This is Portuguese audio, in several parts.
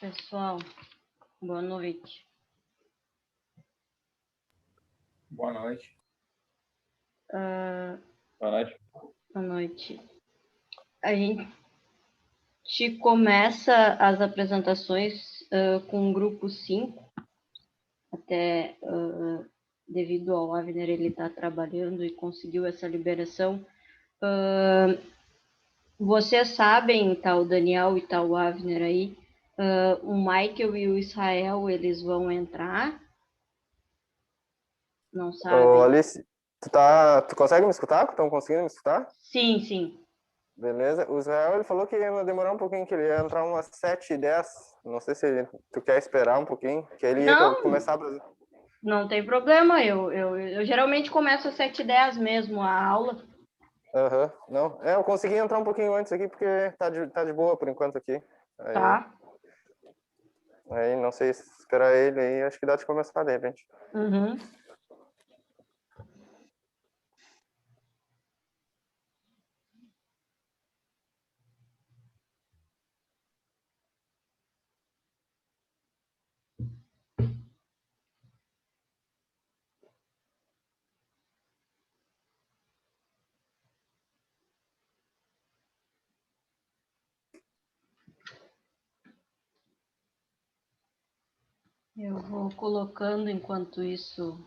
Pessoal, boa noite. Boa noite. Boa noite. Boa noite. A gente começa as apresentações com o grupo 5, até devido ao Avner ele estar trabalhando e conseguiu essa liberação. Vocês sabem, tá o Daniel e tá o Avner aí, o Michael e o Israel, eles vão entrar? Não sabem? Ô, Alice, tu consegue me escutar? Estão conseguindo me escutar? Sim, sim. Beleza. O Israel, ele falou que ia demorar um pouquinho, que ele ia entrar umas 7h10. Não sei se tu quer esperar um pouquinho, que ele ia começar a... Não tem problema, eu geralmente começo às 7h10 mesmo a aula. Aham, não. Eu consegui entrar um pouquinho antes aqui, porque tá de boa por enquanto aqui. Tá. Aí não sei se esperar ele aí, acho que dá de começar de repente. Uhum. Eu vou colocando enquanto isso.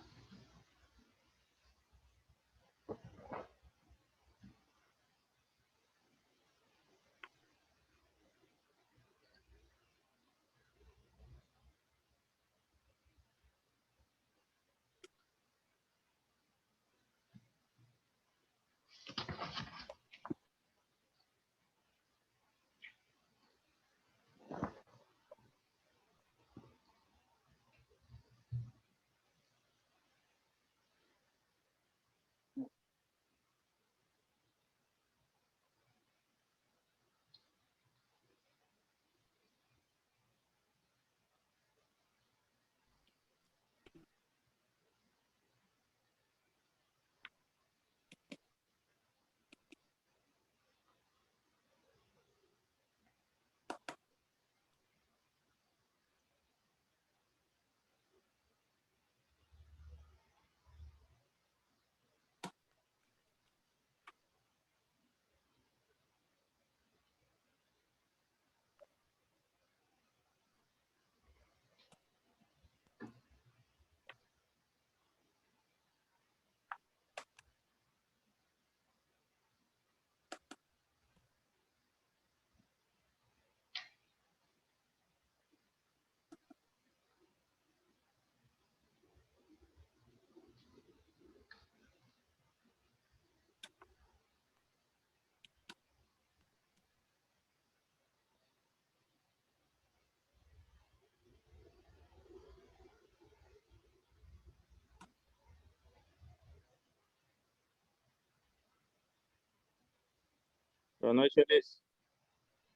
Boa noite, Alice.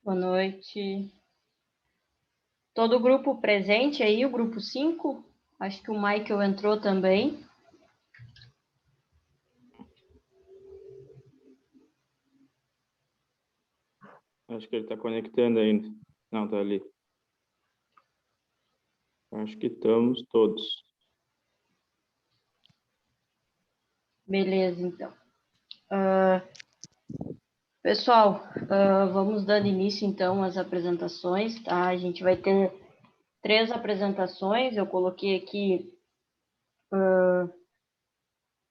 Boa noite. Todo o grupo presente aí, o grupo 5? Acho que o Michael entrou também. Acho que ele está conectando ainda. Não, tá ali. Acho que estamos todos. Beleza, então. Pessoal, vamos dando início, então, às apresentações, tá? A gente vai ter 3 apresentações. Eu coloquei aqui,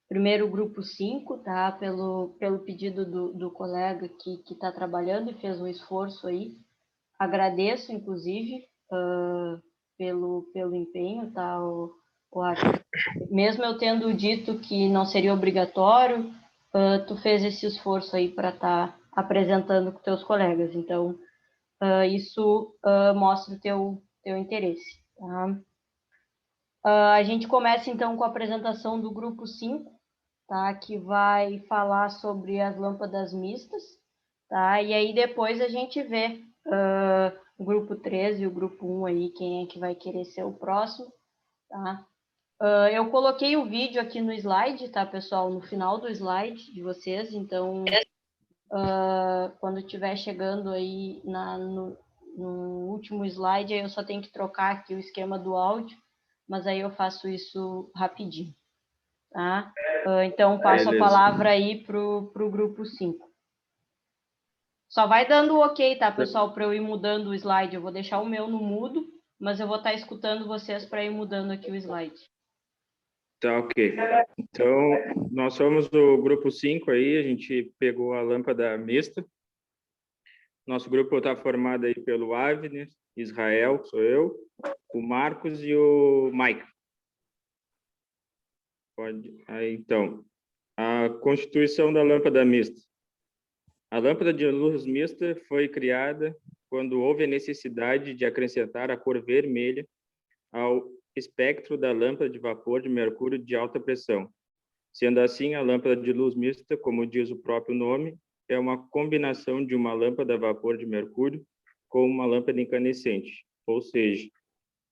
primeiro, o grupo 5, tá? Pelo pedido do colega que está trabalhando e fez um esforço aí. Agradeço, inclusive, pelo empenho, tá? Mesmo eu tendo dito que não seria obrigatório, tu fez esse esforço aí para estar apresentando com teus colegas. Então, isso mostra o teu interesse. Tá? A gente começa, então, com a apresentação do grupo 5, tá? Que vai falar sobre as lâmpadas mistas. Tá? E aí, depois, a gente vê o grupo 3 e o grupo 1 aí, quem é que vai querer ser o próximo. Tá? Eu coloquei o vídeo aqui no slide, tá, pessoal? No final do slide de vocês. Então, quando estiver chegando aí no último slide, aí eu só tenho que trocar aqui o esquema do áudio, mas aí eu faço isso rapidinho, tá? Então, passo a palavra aí para o grupo 5. Só vai dando ok, tá, pessoal, para eu ir mudando o slide. Eu vou deixar o meu no mudo, mas eu vou estar escutando vocês para ir mudando aqui o slide. Tá, ok. Então, nós somos do grupo 5 aí, a gente pegou a lâmpada mista. Nosso grupo está formado aí pelo Avner, Israel, que sou eu, o Marcos e o Mike. Aí, então, a constituição da lâmpada mista. A lâmpada de luz mista foi criada quando houve a necessidade de acrescentar a cor vermelha ao espectro da lâmpada de vapor de mercúrio de alta pressão. Sendo assim, a lâmpada de luz mista, como diz o próprio nome, é uma combinação de uma lâmpada a vapor de mercúrio com uma lâmpada incandescente, ou seja,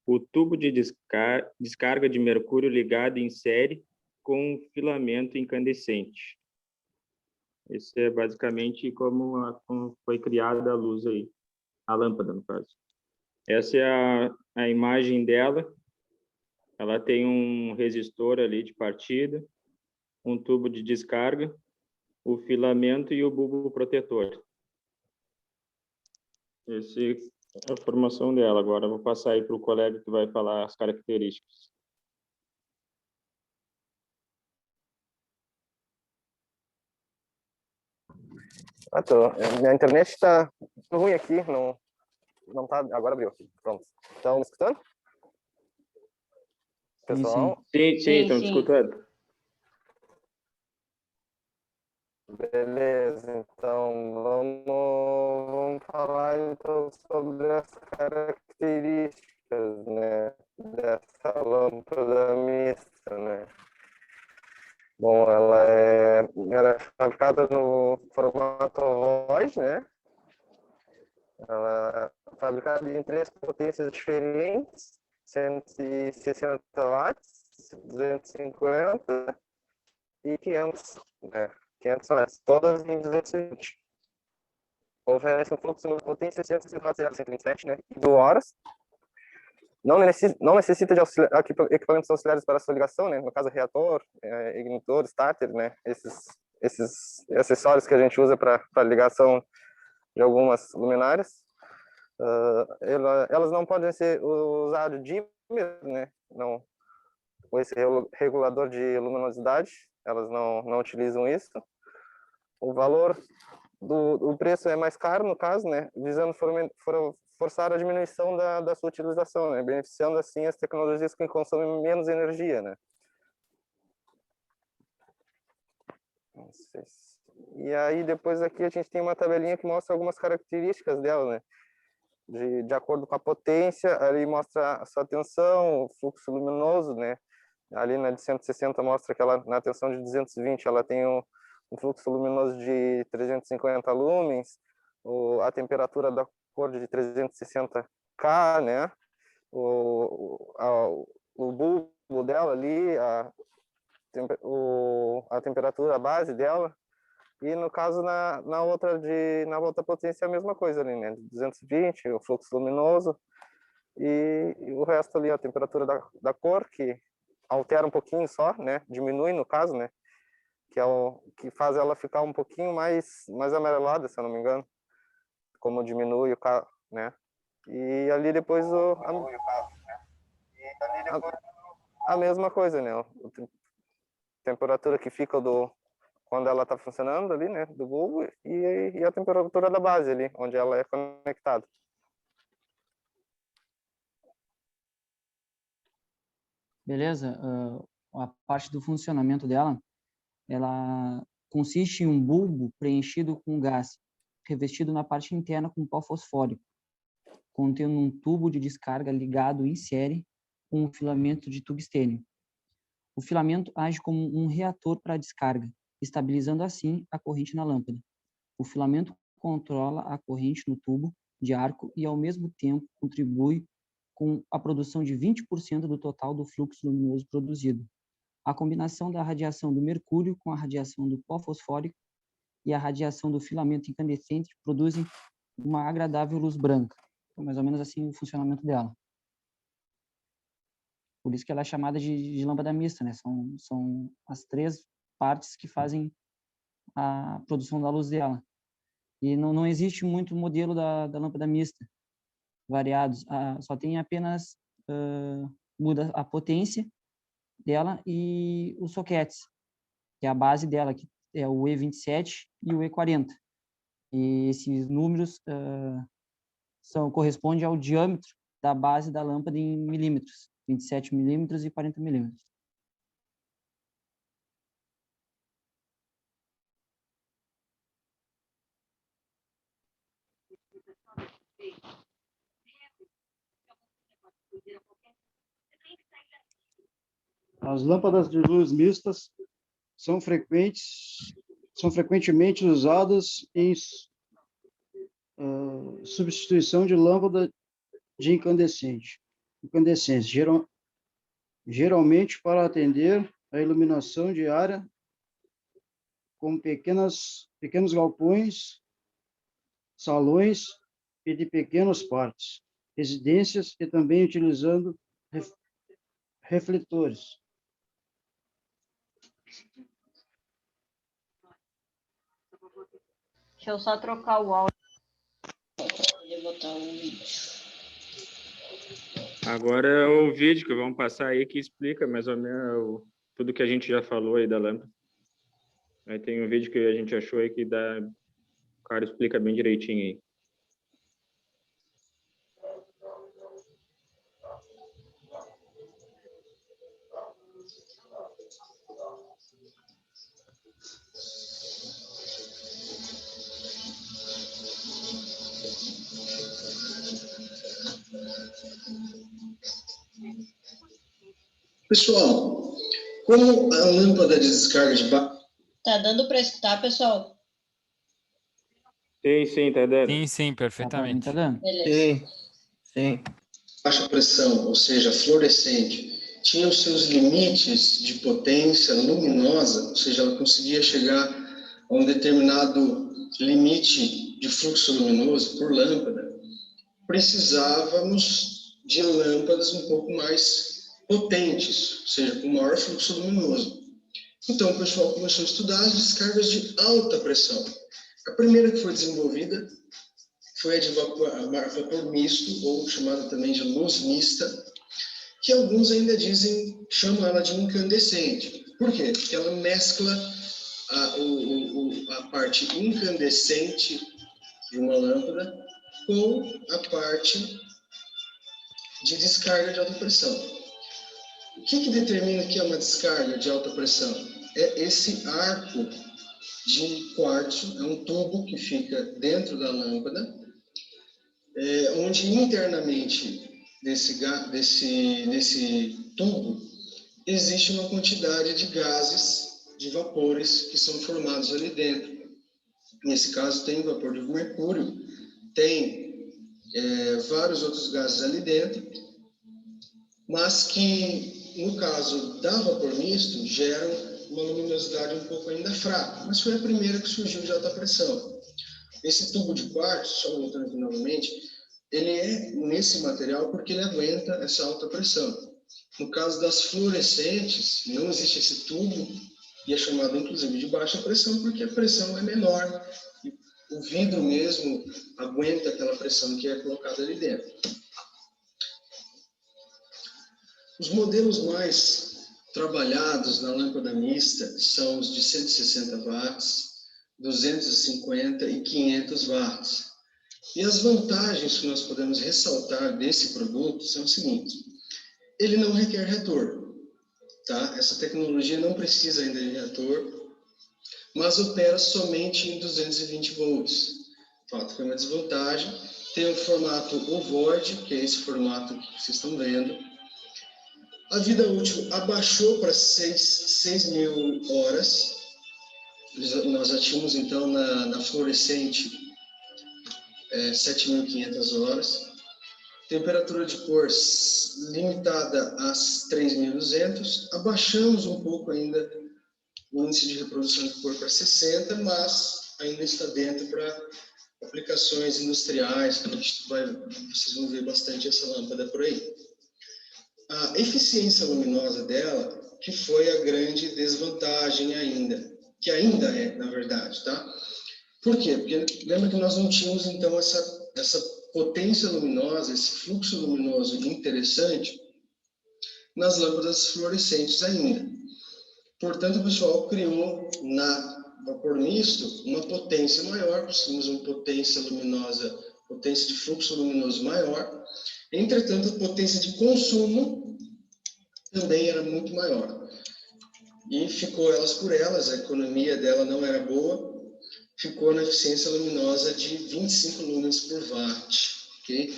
o tubo de descarga de mercúrio ligado em série com um filamento incandescente. Esse é basicamente como foi criada a luz aí, a lâmpada, no caso. Essa é a imagem dela. Ela tem um resistor ali de partida, um tubo de descarga, o filamento e o bulbo protetor. Essa é a formação dela. Agora eu vou passar aí para o colega que vai falar as características. Minha internet está ruim aqui, não tá, agora abriu. Pronto. Estão me escutando? Pessoal? Sim, estamos escutando. Beleza, então vamos falar então sobre as características, né, dessa lâmpada mista, né? Bom, ela é fabricada no formato ovoide, né? Ela é fabricada em 3 potências diferentes, 160 watts, 250 e 500, né? 500 watts, todas em 220. Oferece um fluxo de potência de 160 watts a 127, né? E 2 horas. Não necessita de equipamentos auxiliares para sua ligação, né? No caso, reator, ignitor, starter, né? Esses acessórios que a gente usa para ligação de algumas luminárias. Elas não podem ser usadas dimmer, né? Não, com esse regulador de luminosidade, elas não utilizam isso. O valor do preço é mais caro, no caso, né? Visando forçar a diminuição da sua utilização, né? Beneficiando assim as tecnologias que consomem menos energia, né? Não sei se... E aí depois aqui a gente tem uma tabelinha que mostra algumas características dela, né? De acordo com a potência, ali mostra a sua tensão, o fluxo luminoso, né? Ali na de 160 mostra que ela, na tensão de 220 ela tem um fluxo luminoso de 350 lumens, a temperatura da cor de 360K, né? O bulbo dela ali, a temperatura base dela. E no caso, na outra potência é a mesma coisa ali, né? 220, o fluxo luminoso, e o resto ali, a temperatura da cor, que altera um pouquinho só, né? Diminui no caso, né? Que é o que faz ela ficar um pouquinho mais amarelada, se eu não me engano. Como diminui o carro, né? E ali depois a mesma coisa, né? A temperatura que fica quando ela está funcionando ali, né, do bulbo, e a temperatura da base ali, onde ela é conectada. Beleza? A parte do funcionamento dela, ela consiste em um bulbo preenchido com gás, revestido na parte interna com pó fosfórico, contendo um tubo de descarga ligado em série com um filamento de tungstênio. O filamento age como um reator para a descarga, estabilizando assim a corrente na lâmpada. O filamento controla a corrente no tubo de arco e, ao mesmo tempo, contribui com a produção de 20% do total do fluxo luminoso produzido. A combinação da radiação do mercúrio com a radiação do pó fosfórico e a radiação do filamento incandescente produzem uma agradável luz branca, mais ou menos assim o funcionamento dela. Por isso que ela é chamada de lâmpada mista, né? São as 3 partes que fazem a produção da luz dela. E não existe muito modelo da lâmpada mista variados. Só tem apenas muda a potência dela e os soquetes, que é a base dela, que é o E27 e o E40. E esses números correspondem ao diâmetro da base da lâmpada em milímetros, 27 milímetros e 40 milímetros. As lâmpadas de luz mistas são frequentemente usadas em substituição de lâmpada de incandescência, geralmente para atender a iluminação diária, como pequenos galpões, salões e de pequenos parques, residências e também utilizando refletores. Deixa eu só trocar o áudio para poder botar o vídeo. Agora é o vídeo que vamos passar aí que explica mais ou menos tudo que a gente já falou aí da lâmpada. Aí tem um vídeo que a gente achou aí que o cara explica bem direitinho aí. Pessoal, como a lâmpada de descarga de baixo... Tá dando para escutar, pessoal? Sim, tá dando. Sim, perfeitamente. Tá dando? Beleza. Sim. baixa pressão, ou seja, fluorescente, tinha os seus limites de potência luminosa, ou seja, ela conseguia chegar a um determinado limite de fluxo luminoso por lâmpada, precisávamos de lâmpadas um pouco mais potentes, ou seja, com maior fluxo luminoso. Então, o pessoal começou a estudar as descargas de alta pressão. A primeira que foi desenvolvida foi a de vapor misto, ou chamada também de luz mista, que alguns ainda chamam ela de incandescente. Por quê? Porque ela mescla a parte incandescente de uma lâmpada com a parte de descarga de alta pressão. O que determina que é uma descarga de alta pressão? É esse arco de quartzo, é um tubo que fica dentro da lâmpada, onde internamente nesse tubo existe uma quantidade de gases, de vapores que são formados ali dentro. Nesse caso tem vapor de mercúrio, tem vários outros gases ali dentro, mas que no caso da vapor misto geram uma luminosidade um pouco ainda fraca, mas foi a primeira que surgiu de alta pressão. Esse tubo de quartzo, só voltando aqui novamente, ele é nesse material porque ele aguenta essa alta pressão. No caso das fluorescentes, não existe esse tubo e é chamado inclusive de baixa pressão porque a pressão é menor e o vidro mesmo aguenta aquela pressão que é colocada ali dentro. Os modelos mais trabalhados na lâmpada mista são os de 160 watts, 250 e 500 watts. E as vantagens que nós podemos ressaltar desse produto são os seguintes. Ele não requer retorno, tá? Essa tecnologia não precisa ainda de retorno, mas opera somente em 220 volts. Fato que é uma desvantagem. Tem o formato ovoide, que é esse formato que vocês estão vendo. A vida útil abaixou para 6.000 horas. Nós já tínhamos, então, na fluorescente, 7.500 horas. Temperatura de cor limitada a 3.200. Abaixamos um pouco ainda o índice de reprodução de cor para 60, mas ainda está dentro para aplicações industriais, que vocês vão ver bastante essa lâmpada por aí. A eficiência luminosa dela, que foi a grande desvantagem ainda, que ainda é, na verdade, tá? Por quê? Porque lembra que nós não tínhamos, então, essa potência luminosa, esse fluxo luminoso interessante nas lâmpadas fluorescentes ainda. Portanto, o pessoal criou na vapor misto uma potência maior, conseguimos uma potência luminosa, potência de fluxo luminoso maior. Entretanto, a potência de consumo também era muito maior. E ficou elas por elas, a economia dela não era boa, ficou na eficiência luminosa de 25 lumens por watt. Okay?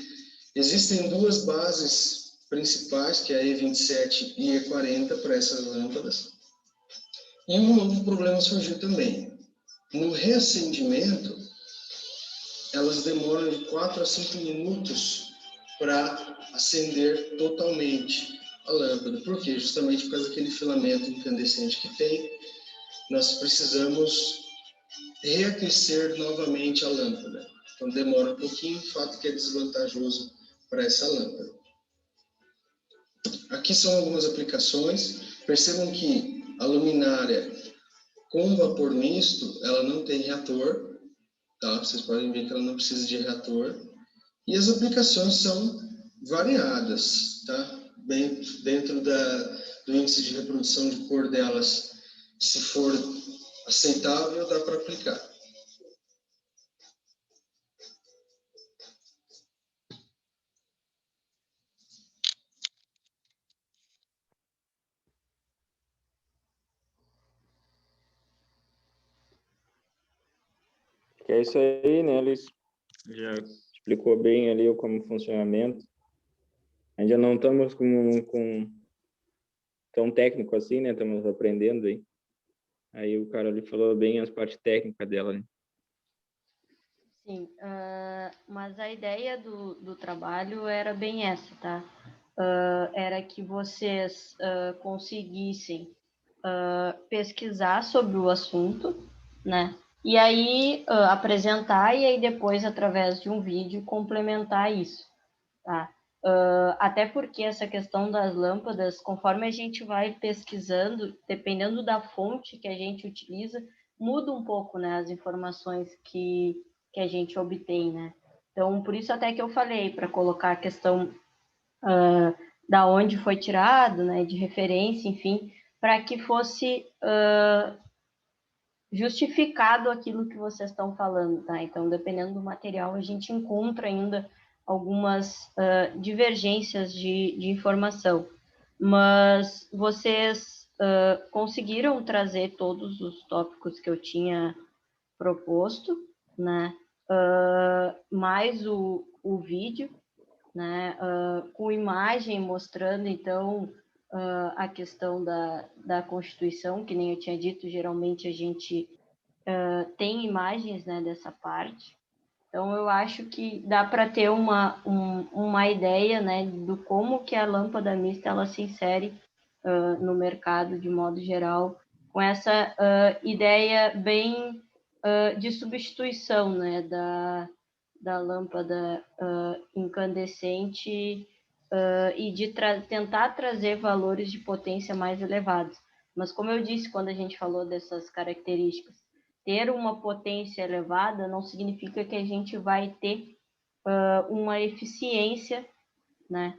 Existem duas bases principais, que é a E27 e a E40 para essas lâmpadas. E um novo problema surgiu também. No reacendimento, elas demoram de 4 a 5 minutos para acender totalmente a lâmpada. Por quê? Justamente por causa daquele filamento incandescente que tem, nós precisamos reaquecer novamente a lâmpada. Então demora um pouquinho, o fato que é desvantajoso para essa lâmpada. Aqui são algumas aplicações. Percebam que a luminária com vapor misto, ela não tem reator, tá? Vocês podem ver que ela não precisa de reator. E as aplicações são variadas, tá? Bem, dentro do índice de reprodução de cor delas, se for aceitável, dá para aplicar. Que é isso aí, né? Eles já explicou bem ali como o funcionamento. Ainda não estamos com tão técnico assim, né? Estamos aprendendo aí. Aí o cara ali falou bem as partes técnicas dela, né? Sim, mas a ideia do trabalho era bem essa, tá? Era que vocês conseguissem pesquisar sobre o assunto, né? E aí apresentar e aí depois, através de um vídeo, complementar isso, tá? Até porque essa questão das lâmpadas, conforme a gente vai pesquisando, dependendo da fonte que a gente utiliza, muda um pouco, né, as informações que a gente obtém, né? Então, por isso até que eu falei, para colocar a questão da onde foi tirado, né, de referência, enfim, para que fosse justificado aquilo que vocês estão falando, tá? Então, dependendo do material, a gente encontra ainda algumas divergências de informação, mas vocês conseguiram trazer todos os tópicos que eu tinha proposto, né? Mais o vídeo, né? Com imagem mostrando, então, a questão da Constituição, que nem eu tinha dito, geralmente a gente tem imagens, né, dessa parte. Então, eu acho que dá para ter uma ideia, né, do como que a lâmpada mista ela se insere no mercado de modo geral, com essa ideia bem de substituição, né, da lâmpada incandescente e de tentar trazer valores de potência mais elevados. Mas, como eu disse, quando a gente falou dessas características, ter uma potência elevada não significa que a gente vai ter uma eficiência, né,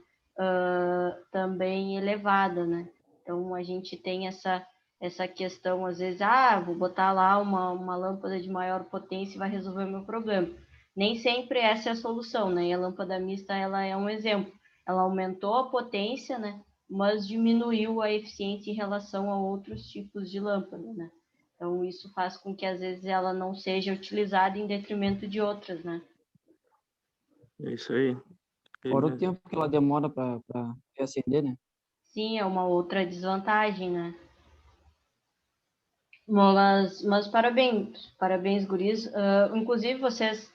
também elevada, né? Então, a gente tem essa questão, às vezes, vou botar lá uma lâmpada de maior potência e vai resolver o meu problema. Nem sempre essa é a solução, né? E a lâmpada mista, ela é um exemplo. Ela aumentou a potência, né? Mas diminuiu a eficiência em relação a outros tipos de lâmpada, né? Então, isso faz com que, às vezes, ela não seja utilizada em detrimento de outras, né? É isso aí. Fora o tempo que ela demora para reacender, né? Sim, é uma outra desvantagem, né? Mas parabéns, guris. Inclusive, vocês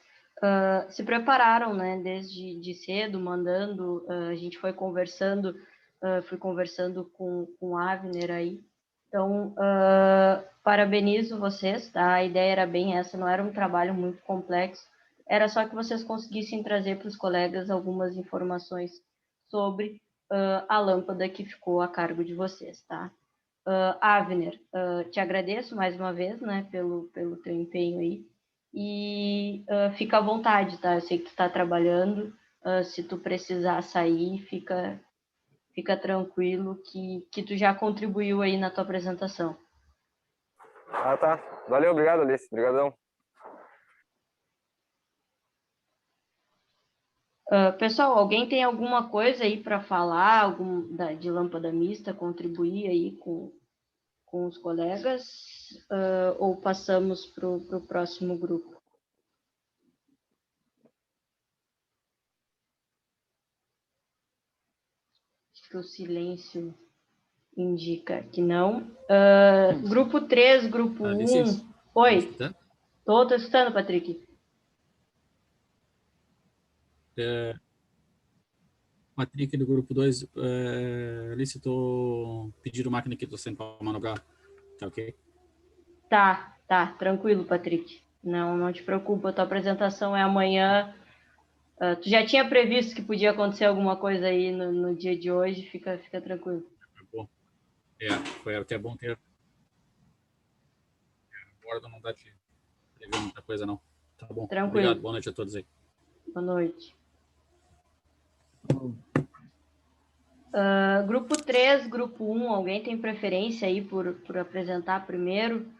se prepararam, né? Desde de cedo, mandando. A gente foi conversando, fui conversando com o Avner aí. Então, parabenizo vocês, tá? A ideia era bem essa, não era um trabalho muito complexo. era só que vocês conseguissem trazer para os colegas algumas informações sobre a lâmpada que ficou a cargo de vocês, tá? Avner, te agradeço mais uma vez, né, pelo teu empenho aí, e fica à vontade, tá? Eu sei que tu está trabalhando, se tu precisar sair, fica tranquilo que tu já contribuiu aí na tua apresentação. Ah, tá. Valeu, obrigado, Alice. Obrigadão. Pessoal, alguém tem alguma coisa aí para falar, de lâmpada mista, contribuir aí com os colegas, ou passamos para o próximo grupo? Acho que o silêncio indica que não. Grupo 3, grupo 1. Oi. Estou escutando, Patrick. Patrick do grupo 2, licitou pedir máquina aqui, estou sendo para manobrar. Tá ok? Tá, tranquilo, Patrick. Não te preocupa, a tua apresentação é amanhã. Tu já tinha previsto que podia acontecer alguma coisa aí no dia de hoje, fica tranquilo. Bom, foi até bom ter. Agora não dá de prever muita coisa, não. Tá bom. Tranquilo. Obrigado, boa noite a todos aí. Boa noite. Grupo 3, grupo 1, alguém tem preferência aí por apresentar primeiro?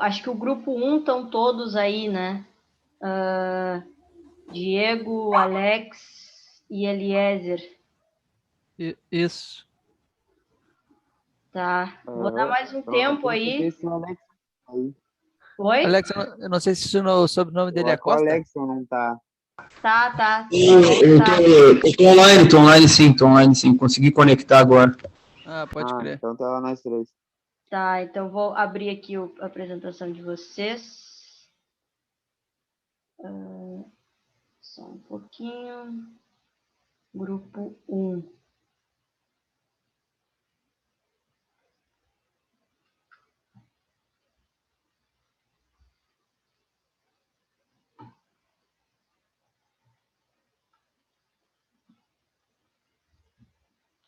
Acho que o grupo 1 estão todos aí, né? Diego, Alex e Eliezer. Isso. Tá. Vou dar mais um tempo aí. Oi? Alex, eu não sei se o sobrenome dele é Costa. O Alex não tá. Tá. Eu tô online sim, consegui conectar agora. Pode crer. Então tá lá nós três. Tá, então vou abrir aqui a apresentação de vocês. Só um pouquinho. Grupo 1.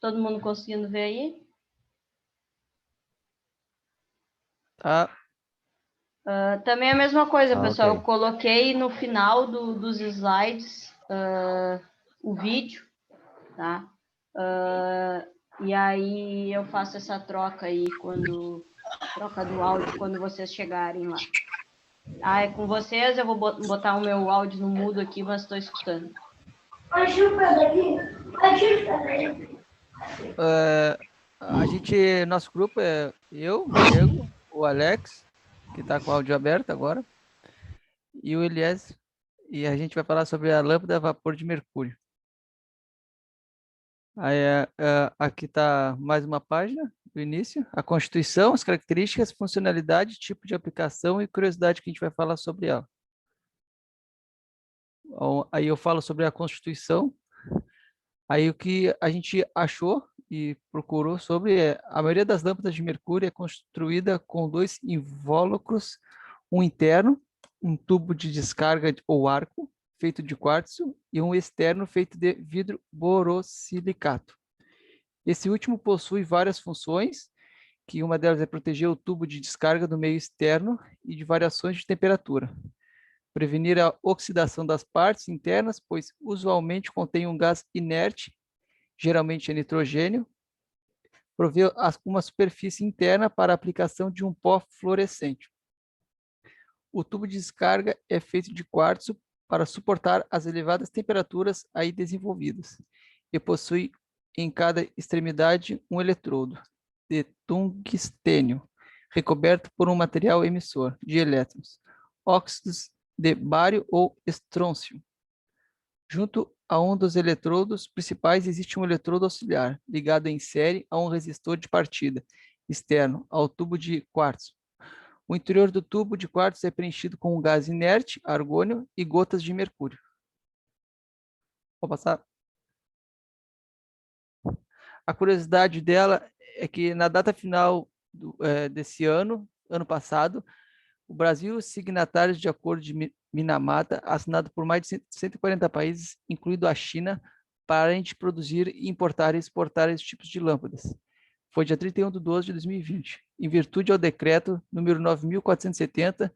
Todo mundo conseguindo ver aí? Tá. Também a mesma coisa, pessoal. Ok. Eu coloquei no final dos slides o vídeo, tá? E aí eu faço essa troca aí troca do áudio quando vocês chegarem lá. É com vocês, eu vou botar o meu áudio no mudo aqui, mas estou escutando. Nosso grupo é eu, o Diego, o Alex, que está com o áudio aberto agora, e o Elias, e a gente vai falar sobre a lâmpada a vapor de mercúrio. Aí, aqui está mais uma página do início, a Constituição, as características, funcionalidade, tipo de aplicação e curiosidade que a gente vai falar sobre ela. Aí eu falo sobre a Constituição, aí o que a gente achou e procurou sobre a maioria das lâmpadas de mercúrio é construída com dois invólucros, um interno, um tubo de descarga ou arco, feito de quartzo, e um externo feito de vidro borosilicato. Esse último possui várias funções, que uma delas é proteger o tubo de descarga do meio externo e de variações de temperatura. Prevenir a oxidação das partes internas, pois usualmente contém um gás inerte, geralmente é nitrogênio. Prover uma superfície interna para a aplicação de um pó fluorescente. O tubo de descarga é feito de quartzo para suportar as elevadas temperaturas aí desenvolvidas e possui em cada extremidade um eletrodo de tungstênio, recoberto por um material emissor de elétrons, óxidos de bário ou estrôncio. Junto a um dos eletrodos principais existe um eletrodo auxiliar, ligado em série a um resistor de partida externo ao tubo de quartzo. O interior do tubo de quartzo é preenchido com um gás inerte, argônio e gotas de mercúrio. Vou passar. A curiosidade dela é que na data final desse ano passado, o Brasil, signatário de acordo de Minamata, assinado por mais de 140 países, incluindo a China, para a gente produzir, importar e exportar esses tipos de lâmpadas. Foi dia 31 de 12 de 2020, em virtude ao decreto número 9.470,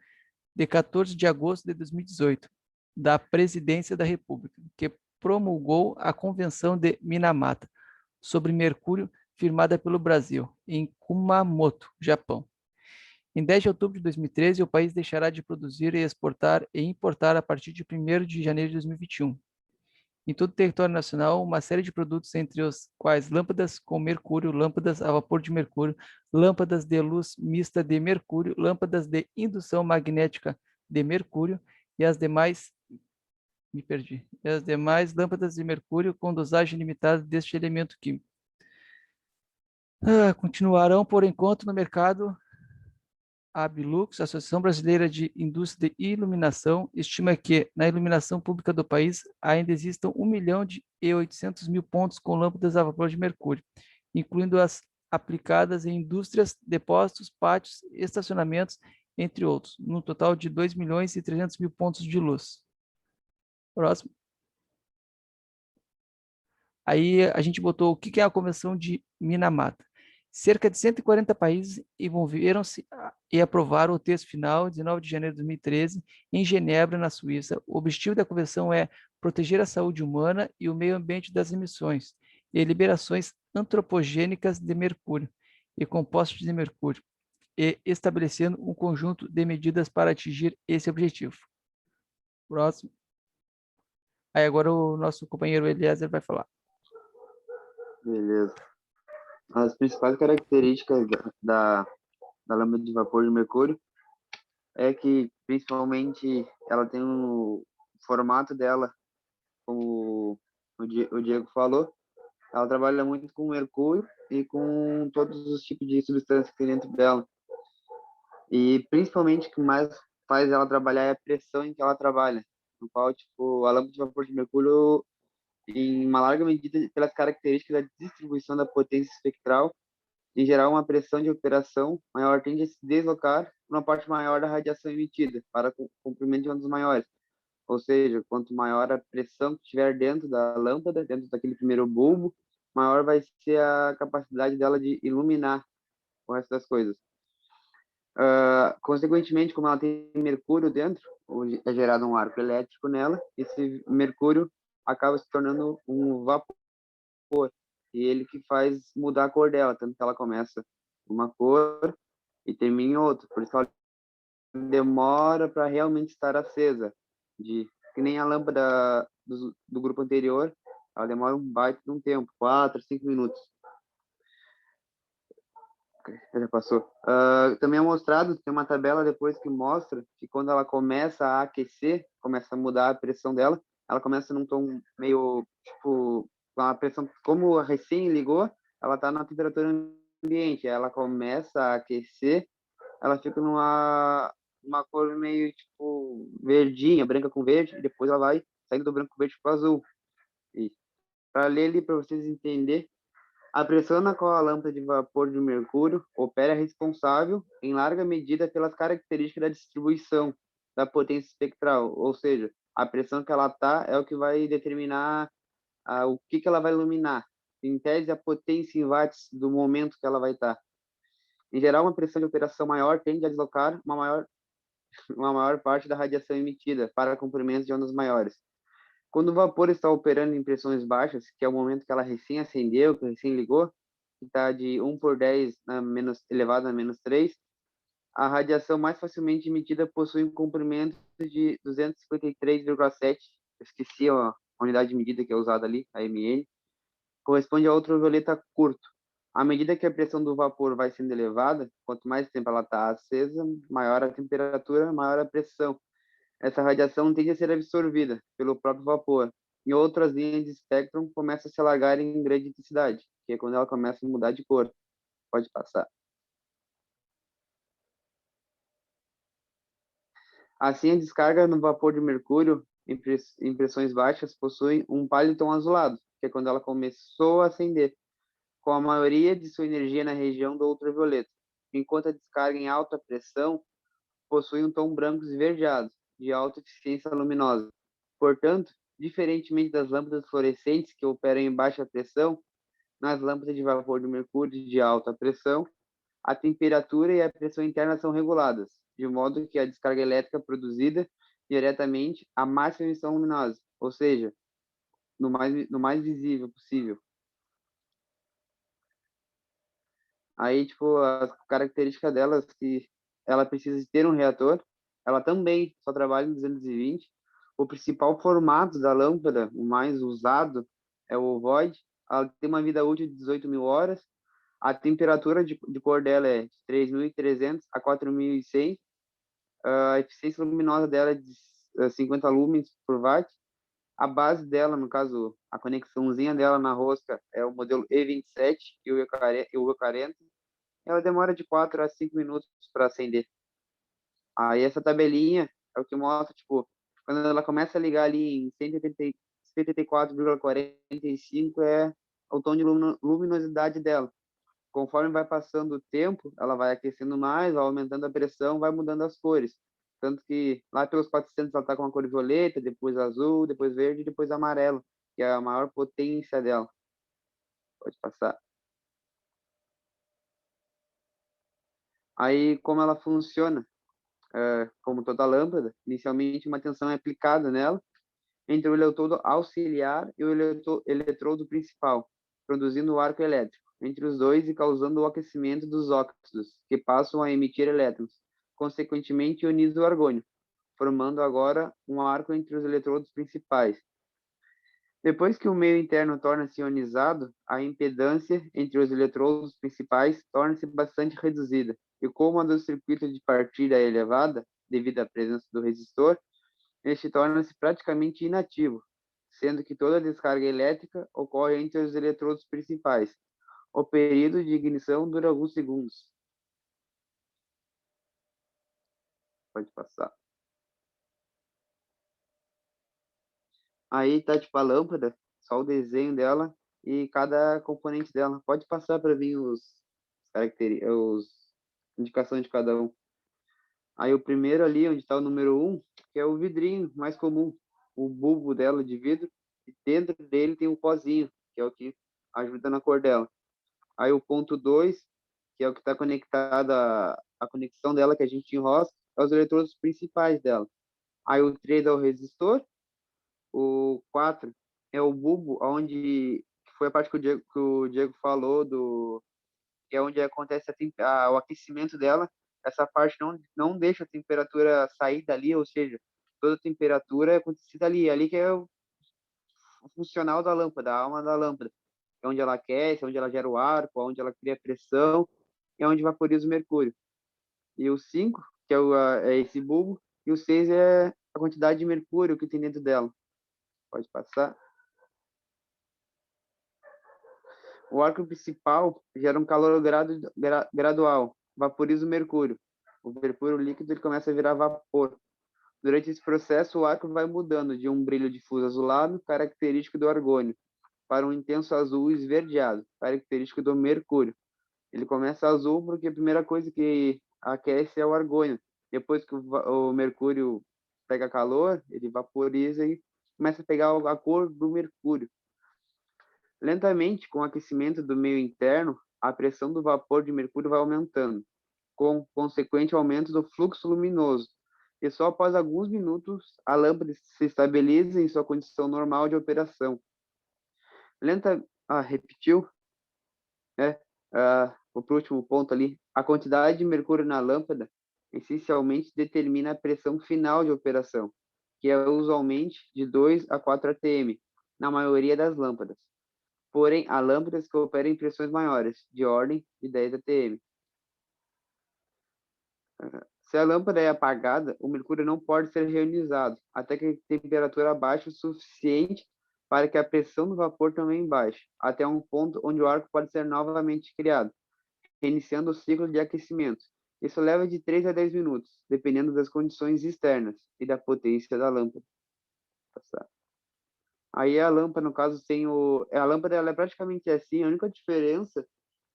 de 14 de agosto de 2018, da Presidência da República, que promulgou a Convenção de Minamata sobre Mercúrio, firmada pelo Brasil, em Kumamoto, Japão. Em 10 de outubro de 2013, o país deixará de produzir e exportar e importar a partir de 1º de janeiro de 2021. Em todo o território nacional, uma série de produtos, entre os quais lâmpadas com mercúrio, lâmpadas a vapor de mercúrio, lâmpadas de luz mista de mercúrio, lâmpadas de indução magnética de mercúrio e as demais, e as demais lâmpadas de mercúrio com dosagem limitada deste elemento químico. Continuarão, por enquanto, no mercado. A Abilux, a Associação Brasileira de Indústria de Iluminação, estima que na iluminação pública do país ainda existam 1.800.000 pontos com lâmpadas a vapor de mercúrio, incluindo as aplicadas em indústrias, depósitos, pátios, estacionamentos, entre outros, num total de 2.300.000 pontos de luz. Próximo. Aí a gente botou o que é a Convenção de Minamata. Cerca de 140 países envolveram-se e aprovaram o texto final, 19 de janeiro de 2013, em Genebra, na Suíça. O objetivo da convenção é proteger a saúde humana e o meio ambiente das emissões e liberações antropogênicas de mercúrio e compostos de mercúrio, e estabelecendo um conjunto de medidas para atingir esse objetivo. Próximo. Aí agora o nosso companheiro Eliezer vai falar. Beleza. As principais características da lâmpada de vapor de mercúrio é que, principalmente, ela tem o formato dela, como o Diego falou, ela trabalha muito com mercúrio e com todos os tipos de substâncias que tem dentro dela. E, principalmente, o que mais faz ela trabalhar é a pressão em que ela trabalha, no qual, tipo, a lâmpada de vapor de mercúrio, em uma larga medida, pelas características da distribuição da potência espectral, em geral, uma pressão de operação maior tende a se deslocar para uma parte maior da radiação emitida, para comprimento de ondas maiores. Ou seja, quanto maior a pressão que estiver dentro da lâmpada, dentro daquele primeiro bulbo, maior vai ser a capacidade dela de iluminar o resto das coisas. Consequentemente, como ela tem mercúrio dentro, é gerado um arco elétrico nela, esse mercúrio acaba se tornando um vapor. E ele que faz mudar a cor dela, tanto que ela começa uma cor e termina em outra. Por isso ela demora para realmente estar acesa. Que nem a lâmpada do grupo anterior, ela demora um baita de um tempo, 4, 5 minutos. Já passou. Também é mostrado, tem uma tabela depois que mostra que quando ela começa a aquecer, começa a mudar a pressão dela, ela começa num tom meio, tipo, a pressão, como recém ligou, ela está na temperatura ambiente, ela começa a aquecer, ela fica uma cor meio, tipo, verdinha, branca com verde, e depois ela vai saindo do branco com verde para o azul. E para ler ali, para vocês entenderem, a pressão na qual a lâmpada de vapor de mercúrio opera é responsável, em larga medida, pelas características da distribuição da potência espectral, ou seja, a pressão que ela está é o que vai determinar o que ela vai iluminar. Em tese, a potência em watts do momento que ela vai estar. Em geral, uma pressão de operação maior tende a deslocar uma maior parte da radiação emitida para comprimentos de ondas maiores. Quando o vapor está operando em pressões baixas, que é o momento que ela recém acendeu, que recém ligou, que está de 1/10 elevado a -3, a radiação mais facilmente emitida possui um comprimento de 253,7, esqueci a unidade de medida que é usada ali, a ml, corresponde a ultravioleta curto. À medida que a pressão do vapor vai sendo elevada, quanto mais tempo ela está acesa, maior a temperatura, maior a pressão. Essa radiação tende a ser absorvida pelo próprio vapor. E outras linhas de espectro começam a se alargar em grande intensidade, que é quando ela começa a mudar de cor. Pode passar. Assim, a descarga no vapor de mercúrio em pressões baixas possui um pálido tom azulado, que é quando ela começou a acender, com a maioria de sua energia na região do ultravioleta, enquanto a descarga em alta pressão possui um tom branco esverdeado, de alta eficiência luminosa. Portanto, diferentemente das lâmpadas fluorescentes que operam em baixa pressão, nas lâmpadas de vapor de mercúrio de alta pressão, a temperatura e a pressão interna são reguladas, de modo que a descarga elétrica produzida diretamente a máxima emissão luminosa, ou seja, no mais visível possível. Aí, tipo, as características delas, que ela precisa de ter um reator, ela também só trabalha em 220. O principal formato da lâmpada, o mais usado, é o ovoide. Ela tem uma vida útil de 18.000 horas. A temperatura de cor dela é de 3.300 a 4.100. A eficiência luminosa dela é de 50 lumens por watt. A base dela, no caso, a conexãozinha dela na rosca é o modelo E27 e o E40. Ela demora de 4 a 5 minutos para acender. Aí essa tabelinha é o que mostra, tipo, quando ela começa a ligar ali em 184,45 é o tom de luminosidade dela. Conforme vai passando o tempo, ela vai aquecendo mais, vai aumentando a pressão, vai mudando as cores. Tanto que lá pelos 400 ela está com a cor violeta, depois azul, depois verde, depois amarelo, que é a maior potência dela. Pode passar. Aí, como ela funciona? Como toda lâmpada, inicialmente uma tensão é aplicada nela entre o eletrodo auxiliar e o eletrodo principal, produzindo o arco elétrico entre os dois e causando o aquecimento dos óxidos, que passam a emitir elétrons, consequentemente ioniza o argônio, formando agora um arco entre os eletrodos principais. Depois que o meio interno torna-se ionizado, a impedância entre os eletrodos principais torna-se bastante reduzida, e como a do circuito de partida é elevada, devido à presença do resistor, este torna-se praticamente inativo, sendo que toda a descarga elétrica ocorre entre os eletrodos principais. O período de ignição dura alguns segundos. Pode passar. Aí tá tipo a lâmpada, só o desenho dela e cada componente dela. Pode passar para mim os indicações de cada um. Aí o primeiro ali, onde está o número 1, que é o vidrinho mais comum, o bulbo dela de vidro, e dentro dele tem um pozinho, que é o que ajuda na cor dela. Aí o ponto 2, que é o que está conectado a conexão dela que a gente enrosca, é os eletrodos principais dela. Aí o 3 é o resistor, o 4 é o bulbo, onde foi a parte que o Diego falou, que é onde acontece o aquecimento dela. Essa parte não deixa a temperatura sair dali, ou seja, toda a temperatura é acontecida ali. Ali que é o funcional da lâmpada, a alma da lâmpada. É onde ela aquece, é onde ela gera o arco, onde ela cria pressão, é onde vaporiza o mercúrio. E o 5, que é esse bulbo, e o 6 é a quantidade de mercúrio que tem dentro dela. Pode passar. O arco principal gera um calor gradual, vaporiza o mercúrio. O mercúrio líquido ele começa a virar vapor. Durante esse processo, o arco vai mudando de um brilho difuso azulado, característico do argônio, para um intenso azul esverdeado, característico do mercúrio. Ele começa azul porque a primeira coisa que aquece é o argônio. Depois que o mercúrio pega calor, ele vaporiza e começa a pegar a cor do mercúrio. Lentamente, com o aquecimento do meio interno, a pressão do vapor de mercúrio vai aumentando, com consequente aumento do fluxo luminoso. E só após alguns minutos, a lâmpada se estabiliza em sua condição normal de operação. Repetiu? O último ponto ali. A quantidade de mercúrio na lâmpada essencialmente determina a pressão final de operação, que é usualmente de 2 a 4 atm, na maioria das lâmpadas. Porém, há lâmpadas que operam em pressões maiores, de ordem de 10 atm. Se a lâmpada é apagada, o mercúrio não pode ser reionizado, até que a temperatura baixe o suficiente para que a pressão do vapor também baixe, até um ponto onde o arco pode ser novamente criado, reiniciando o ciclo de aquecimento. Isso leva de 3 a 10 minutos, dependendo das condições externas e da potência da lâmpada. Aí a lâmpada, no caso, a lâmpada ela é praticamente assim, a única diferença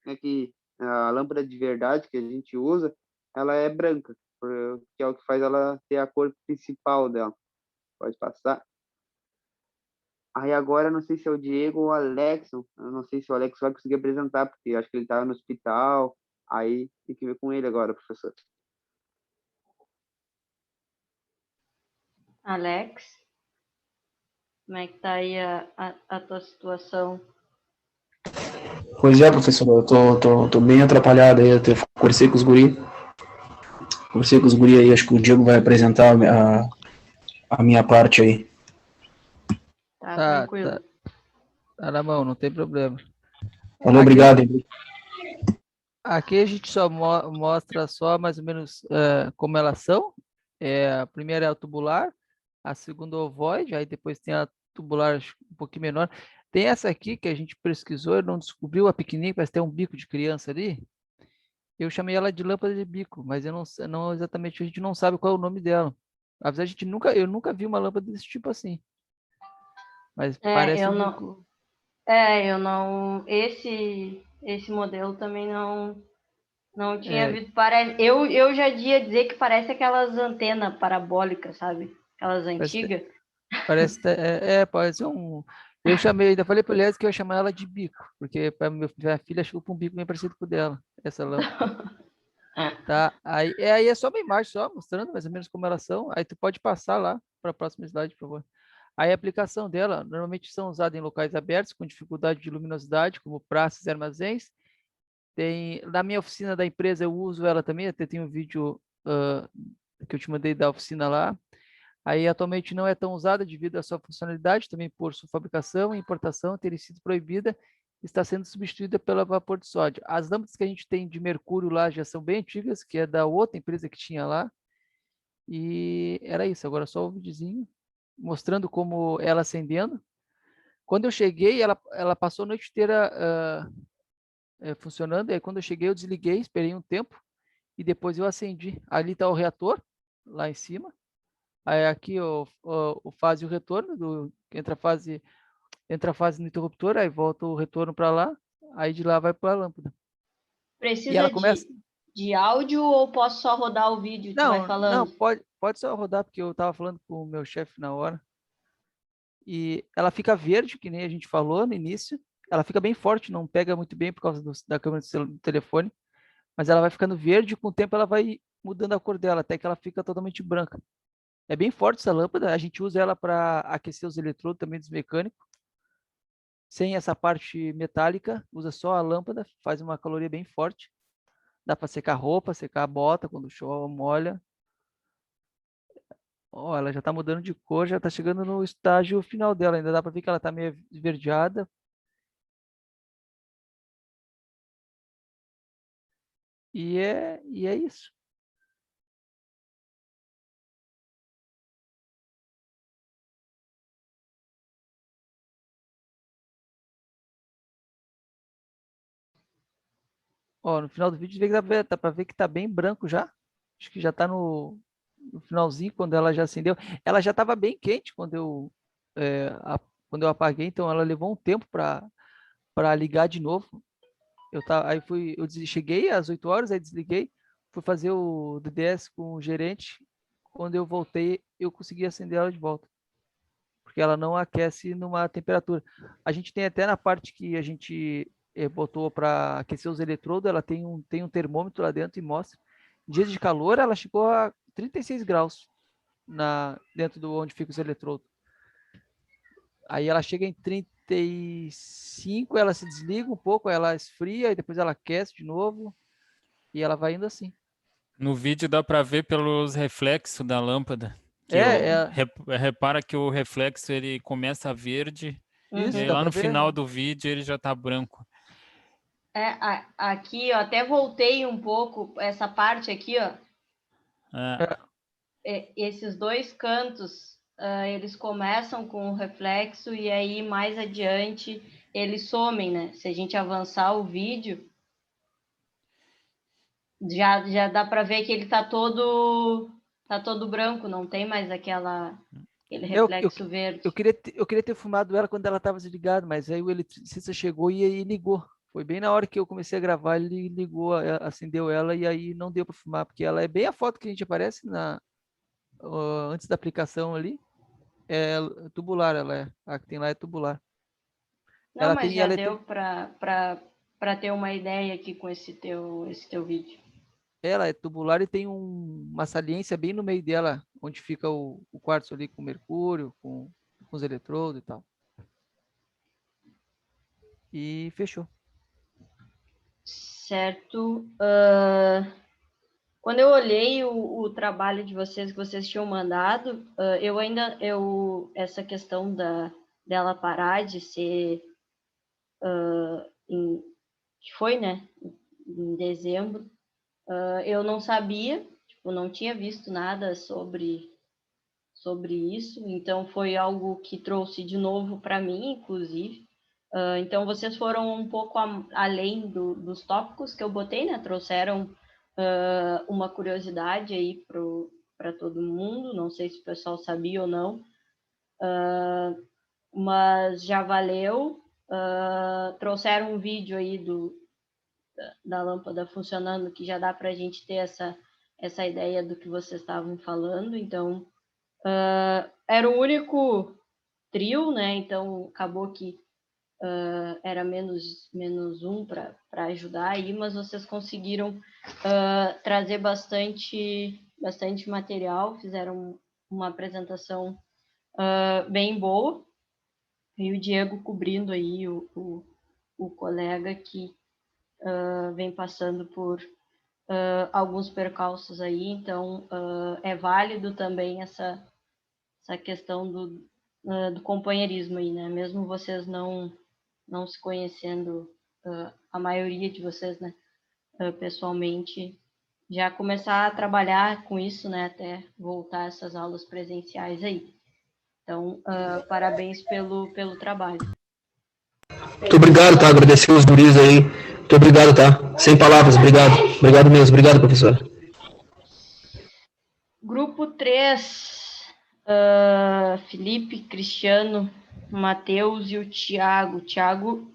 é que a lâmpada de verdade que a gente usa, ela é branca, que é o que faz ela ter a cor principal dela. Pode passar. Aí agora, não sei se é o Diego ou o Alexson. Eu não sei se o Alex vai conseguir apresentar, porque eu acho que ele estava no hospital. Aí tem que ver com ele agora, professor. Alex, como é que tá aí a tua situação? Pois é, professor, eu tô bem atrapalhado aí, eu conversei com os guri. Conversei com os guri aí, acho que o Diego vai apresentar a minha parte aí. Tá Tá, tranquilo. tá na mão, não tem problema. Falou, obrigado. Hein? Aqui a gente só mostra só mais ou menos como elas são. A primeira é a tubular, a segunda é o ovoide, aí depois tem a tubular um pouquinho menor. Tem essa aqui que a gente pesquisou e não descobriu, a pequenininha, parece ter um bico de criança ali. Eu chamei ela de lâmpada de bico, mas eu não exatamente, a gente não sabe qual é o nome dela. Apesar de eu nunca vi uma lâmpada desse tipo assim. Mas parece eu um não, bico. eu não, esse modelo também não tinha visto. Parece, eu já ia dizer que parece aquelas antenas parabólicas, sabe? Aquelas antigas. Parece um. Eu chamei, ainda falei para o Elias que eu ia chamar ela de bico, porque minha filha achou com um bico bem parecido com o dela, essa lâmpada. Tá? Aí é só uma imagem, só mostrando mais ou menos como elas são. Aí tu pode passar lá para a próxima slide, por favor. Aí a aplicação dela, normalmente são usadas em locais abertos, com dificuldade de luminosidade, como praças e armazéns. Na minha oficina da empresa eu uso ela também, até tem um vídeo que eu te mandei da oficina lá. Aí atualmente não é tão usada devido à sua funcionalidade, também por sua fabricação e importação ter sido proibida, está sendo substituída pela vapor de sódio. As lâmpadas que a gente tem de mercúrio lá já são bem antigas, que é da outra empresa que tinha lá. E era isso, agora só o videozinho mostrando como ela acendendo. Quando eu cheguei, ela passou a noite inteira funcionando, e aí quando eu cheguei eu desliguei, esperei um tempo, e depois eu acendi. Ali está o reator, lá em cima. Aí aqui o fase e o retorno, entra a fase no interruptor, aí volta o retorno para lá, aí de lá vai para a lâmpada. E Precisa ela começa... de áudio ou posso só rodar o vídeo e tu vai falando? Não, pode só rodar, porque eu estava falando com o meu chefe na hora. E ela fica verde, que nem a gente falou no início. Ela fica bem forte, não pega muito bem por causa da câmera do telefone, mas ela vai ficando verde e com o tempo ela vai mudando a cor dela, até que ela fica totalmente branca. É bem forte essa lâmpada, a gente usa ela para aquecer os eletrodos também dos mecânicos. Sem essa parte metálica, usa só a lâmpada, faz uma caloria bem forte. Dá para secar roupa, secar a bota quando chove, molha. Ó, ela já está mudando de cor, já está chegando no estágio final dela. Ainda dá para ver que ela está meio esverdeada. E é isso. Ó, no final do vídeo dá para ver que está bem branco já. Acho que já está no finalzinho, quando ela já acendeu. Ela já estava bem quente quando eu apaguei, então ela levou um tempo para ligar de novo. Cheguei às 8 horas, aí desliguei, fui fazer o DDS com o gerente. Quando eu voltei, eu consegui acender ela de volta, porque ela não aquece numa temperatura. A gente tem até na parte que a gente botou para aquecer os eletrodos, ela tem um termômetro lá dentro e mostra. Em dias de calor, ela chegou a 36 graus dentro do onde fica os eletrodos. Aí ela chega em 35, ela se desliga um pouco, ela esfria, e depois ela aquece de novo, e ela vai indo assim. No vídeo dá para ver pelos reflexos da lâmpada. Repara que o reflexo ele começa verde, Isso, e aí lá no final do vídeo ele já está branco. Aqui, ó, até voltei um pouco, essa parte aqui, ó. Esses dois cantos, eles começam com o reflexo e aí mais adiante eles somem, né? Se a gente avançar o vídeo, já dá para ver que ele tá todo branco, não tem mais aquele reflexo verde. Eu queria ter filmado ela quando ela estava desligada, mas aí o eletricista chegou e ligou. Foi bem na hora que eu comecei a gravar, ele ligou, acendeu ela e aí não deu para filmar, porque ela é bem a foto que a gente aparece antes da aplicação ali. É tubular, ela é. A que tem lá é tubular. Não, mas já deu para ter uma ideia aqui com esse teu vídeo. Ela é tubular e tem uma saliência bem no meio dela, onde fica o quartzo ali com mercúrio, com os eletrodos e tal. E fechou. Certo. Quando eu olhei o trabalho de vocês que vocês tinham mandado, essa questão dela parar de ser que foi, né, em dezembro, eu não sabia, tipo, não tinha visto nada sobre isso, então foi algo que trouxe de novo para mim, inclusive. Então, vocês foram um pouco além dos tópicos que eu botei, né? Trouxeram uma curiosidade aí para todo mundo, não sei se o pessoal sabia ou não, mas já valeu. Trouxeram um vídeo aí da lâmpada funcionando, que já dá para a gente ter essa ideia do que vocês estavam falando. Então, era o único trio, né? Então, acabou que era menos um para ajudar aí, mas vocês conseguiram trazer bastante material, fizeram uma apresentação bem boa, e o Diego cobrindo aí o colega que vem passando por alguns percalços aí, então é válido também essa questão do companheirismo aí, né? Mesmo vocês não se conhecendo, a maioria de vocês, né, pessoalmente, já começar a trabalhar com isso, né, até voltar essas aulas presenciais aí. Então, parabéns pelo trabalho. Muito obrigado, tá? Agradecer os guris aí. Muito obrigado, tá? Sem palavras, obrigado. Obrigado mesmo. Obrigado, professor. Grupo 3, Felipe, Cristiano, Matheus e o Thiago. O Thiago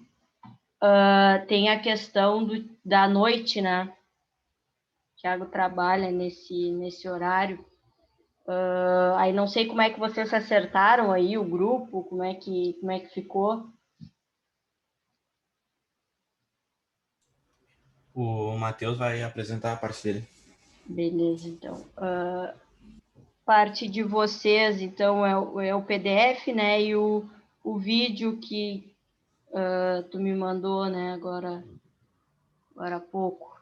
tem a questão da noite, né? O Thiago trabalha nesse horário. Aí não sei como é que vocês acertaram aí o grupo, como é que ficou. O Matheus vai apresentar a parte dele. Beleza, então. Parte de vocês, então, é o PDF, né? E o vídeo que tu me mandou, né? Agora há pouco.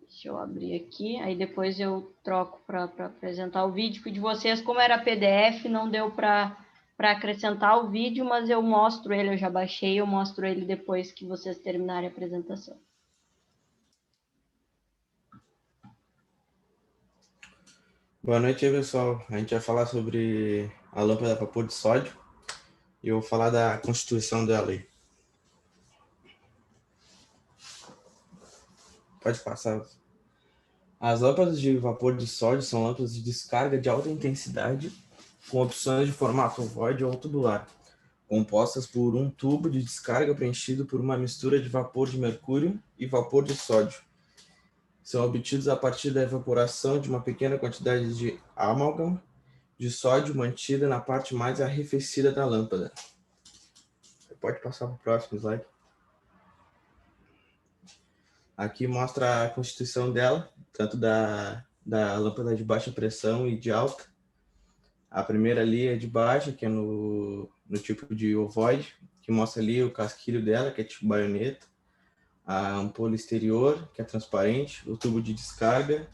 Deixa eu abrir aqui, aí depois eu troco para apresentar o vídeo de vocês. Como era PDF, não deu para acrescentar o vídeo, mas eu mostro ele, eu já baixei, eu mostro ele depois que vocês terminarem a apresentação. Boa noite aí, pessoal. A gente vai falar sobre a lâmpada a vapor de sódio e eu vou falar da constituição dela aí. Pode passar. As lâmpadas de vapor de sódio são lâmpadas de descarga de alta intensidade com opções de formato ovoide ou tubular, compostas por um tubo de descarga preenchido por uma mistura de vapor de mercúrio e vapor de sódio. São obtidos a partir da evaporação de uma pequena quantidade de amálgama de sódio mantida na parte mais arrefecida da lâmpada. Você pode passar para o próximo slide. Aqui mostra a constituição dela, tanto da lâmpada de baixa pressão e de alta. A primeira ali é de baixa, que é no tipo de ovoide, que mostra ali o casquilho dela, que é tipo baioneta. A ampola exterior, que é transparente, o tubo de descarga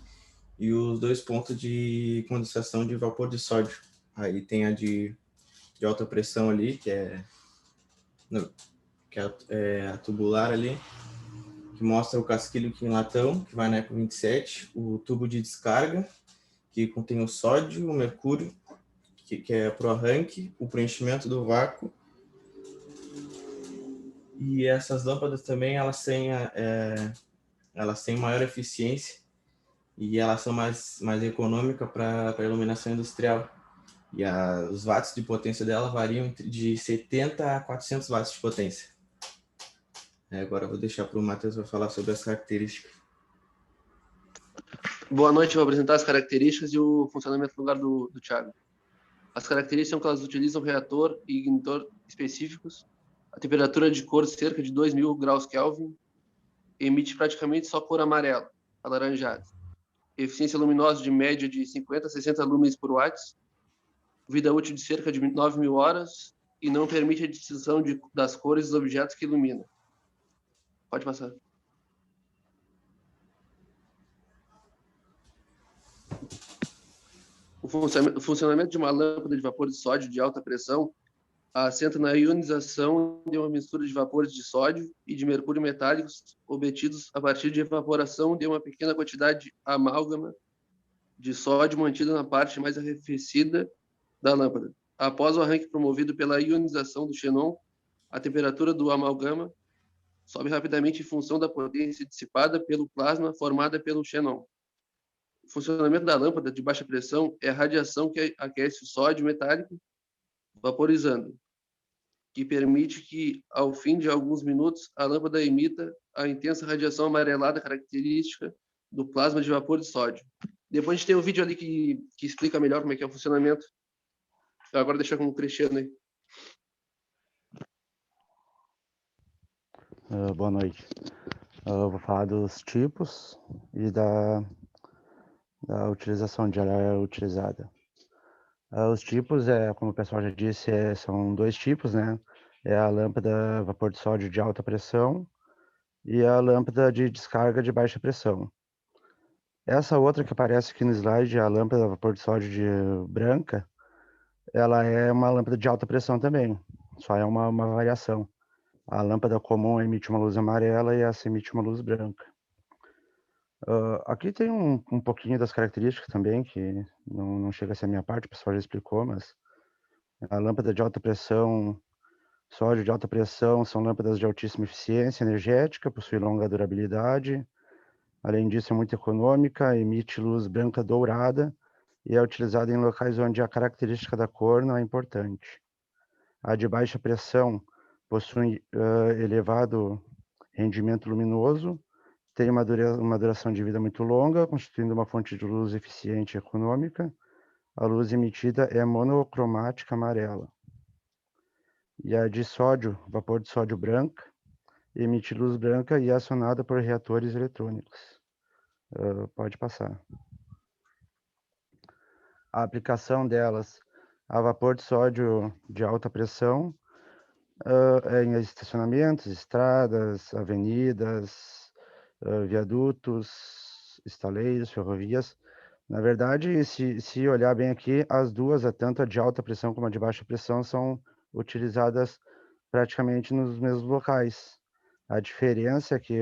e os 2 pontos de condensação de vapor de sódio. Aí tem a de alta pressão ali, que é a tubular ali, que mostra o casquilho em latão, que vai na ECO 27, o tubo de descarga, que contém o sódio, o mercúrio, que é para o arranque, o preenchimento do vácuo. E essas lâmpadas também, elas têm maior eficiência e elas são mais econômicas para iluminação industrial. E os watts de potência dela variam de 70 a 400 watts de potência. Agora eu vou deixar para o Matheus falar sobre as características. Boa noite, vou apresentar as características e o funcionamento no lugar do Thiago. As características são que elas utilizam reator e ignitor específicos, a temperatura de cor cerca de 2000 graus Kelvin, emite praticamente só cor amarela, alaranjada, eficiência luminosa de média de 50 a 60 lumens por watts, vida útil de cerca de 9.000 horas e não permite a distinção das cores dos objetos que ilumina. Pode passar. O funcionamento de uma lâmpada de vapor de sódio de alta pressão assenta na ionização de uma mistura de vapores de sódio e de mercúrio metálicos obtidos a partir de evaporação de uma pequena quantidade de amálgama de sódio mantida na parte mais arrefecida da lâmpada. Após o arranque promovido pela ionização do xenon, a temperatura do amalgama sobe rapidamente em função da potência dissipada pelo plasma formada pelo xenon. O funcionamento da lâmpada de baixa pressão é a radiação que aquece o sódio metálico, vaporizando, que permite que, ao fim de alguns minutos, a lâmpada emita a intensa radiação amarelada característica do plasma de vapor de sódio. Depois a gente tem um vídeo ali que explica melhor como é que é o funcionamento. Eu agora deixo com o Cristiano aí. Boa noite. Eu vou falar dos tipos e da utilização onde ela é utilizada. Os tipos, como o pessoal já disse, são dois tipos, né? É a lâmpada a vapor de sódio de alta pressão e a lâmpada de descarga de baixa pressão. Essa outra que aparece aqui no slide, a lâmpada a vapor de sódio branca, ela é uma lâmpada de alta pressão também, só é uma variação. A lâmpada comum emite uma luz amarela e essa emite uma luz branca. Aqui tem um pouquinho das características também, que não chega a ser a minha parte, o pessoal já explicou, mas a lâmpada de alta pressão, sódio de alta pressão, são lâmpadas de altíssima eficiência energética, possui longa durabilidade, além disso é muito econômica, emite luz branca dourada e é utilizada em locais onde a característica da cor não é importante. A de baixa pressão possui elevado rendimento luminoso, tem uma duração de vida muito longa, constituindo uma fonte de luz eficiente e econômica. A luz emitida é monocromática amarela. E a de sódio, vapor de sódio branca, emite luz branca e é acionada por reatores eletrônicos. Pode passar. A aplicação delas a vapor de sódio de alta pressão em estacionamentos, estradas, avenidas, viadutos, estaleiros, ferrovias. Na verdade, se olhar bem aqui, as duas, tanto a de alta pressão como a de baixa pressão, são utilizadas praticamente nos mesmos locais. A diferença é que,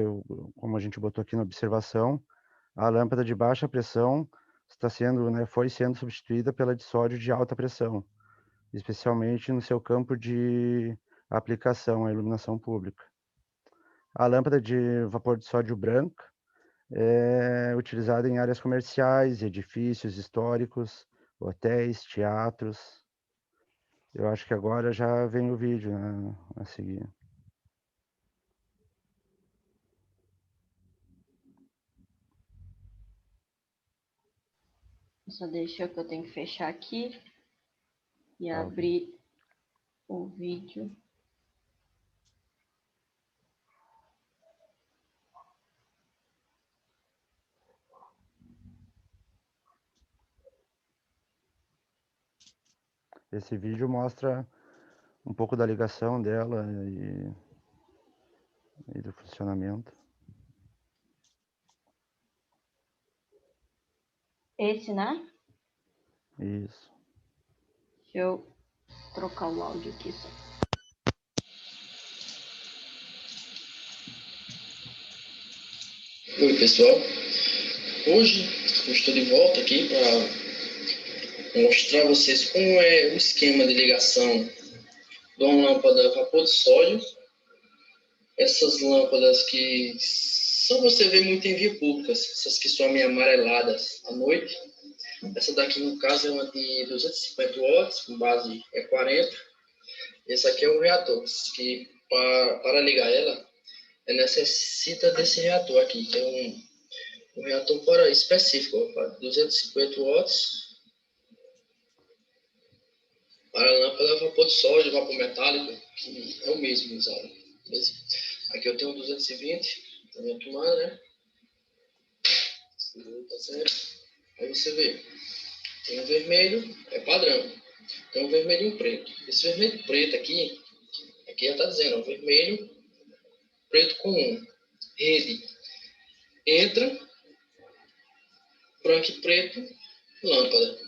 como a gente botou aqui na observação, a lâmpada de baixa pressão foi sendo substituída pela de sódio de alta pressão, especialmente no seu campo de aplicação, a iluminação pública. A lâmpada de vapor de sódio branca é utilizada em áreas comerciais, edifícios históricos, hotéis, teatros. Eu acho que agora já vem o vídeo, né, a seguir. Só deixa que eu tenho que fechar aqui e abrir o vídeo. Esse vídeo mostra um pouco da ligação dela e do funcionamento. Esse, né? Isso. Deixa eu trocar o áudio aqui só. Oi, pessoal. Hoje eu estou de volta aqui para mostrar a vocês como é o esquema de ligação de uma lâmpada a vapor de sódio. Essas lâmpadas que você vê muito em via pública, essas que são meio amareladas à noite. Essa daqui, no caso, é uma de 250 watts, com base E40. Esse aqui é o reator, que para ligar ela, necessita desse reator aqui, que é um reator específico, para 250 watts, para a lâmpada a vapor de sódio, vapor metálico, que é o mesmo usado. Beleza? Aqui eu tenho 220 na minha tomada, né? Tá certo? Aí você vê, tem um vermelho, é padrão. Tem um vermelho e um preto. Esse vermelho e preto aqui já está dizendo, ó, vermelho, preto com 1. Rede. Entra, branco e preto, lâmpada.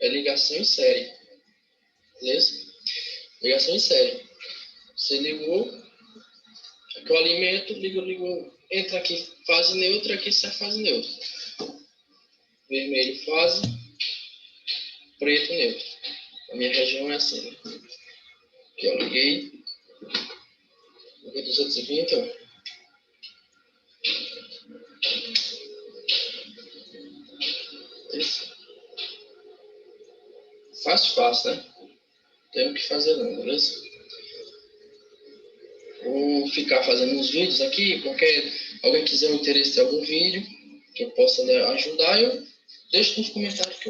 É ligação em série. Beleza? Ligação em série. Você ligou, aqui o alimento, ligou, entra aqui fase neutra, aqui sai fase neutra. Vermelho fase, preto neutro. A minha região é assim. Aqui eu liguei 220, ó. Isso. Fácil, né? Temos que fazer não, beleza? Vou ficar fazendo uns vídeos aqui, alguém quiser um interesse em algum vídeo que eu possa, né, ajudar, eu deixo nos comentários que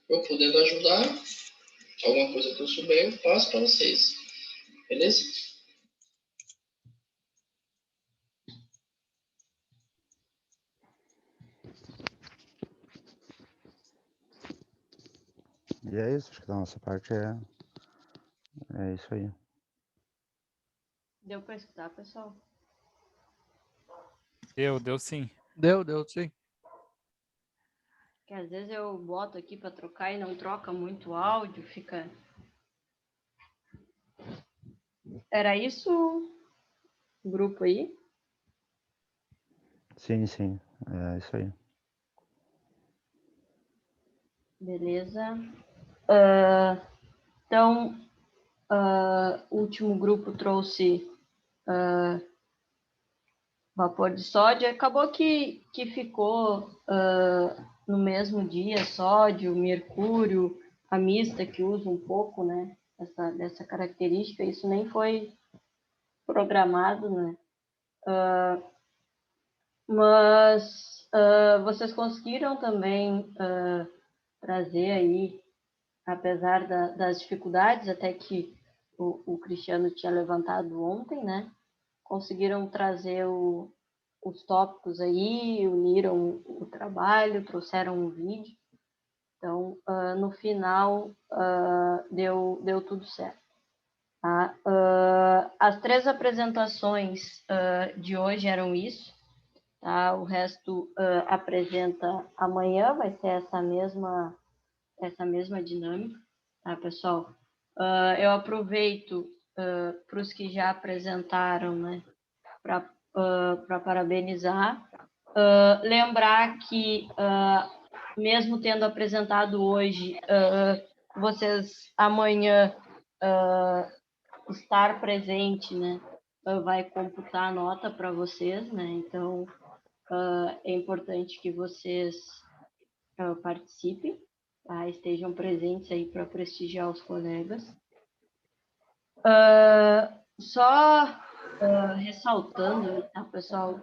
eu podendo ajudar, alguma coisa que eu souber, eu faço para vocês. Beleza? E é isso, acho que da nossa parte é isso aí. Deu para escutar, pessoal? Deu sim. Deu sim. Que às vezes eu boto aqui para trocar e não troca muito áudio, fica... Era isso o grupo aí? Sim, é isso aí. Beleza. Então, o último grupo trouxe vapor de sódio. Acabou que ficou no mesmo dia sódio, mercúrio, a mista que usa um pouco, né, dessa característica. Isso nem foi programado, né? Mas vocês conseguiram também trazer aí, apesar das dificuldades, até que o Cristiano tinha levantado ontem, né? Conseguiram trazer os tópicos aí, uniram o trabalho, trouxeram um vídeo. Então, no final, deu tudo certo. Tá? As 3 apresentações de hoje eram isso. Tá? O resto apresenta amanhã, vai ser essa mesma dinâmica, tá, pessoal? Eu aproveito para os que já apresentaram, né, para parabenizar. Lembrar que, mesmo tendo apresentado hoje, vocês amanhã estar presente, né, vai computar a nota para vocês, né? Então, é importante que vocês participem, tá? Estejam presentes aí para prestigiar os colegas. Só ressaltando, tá, pessoal?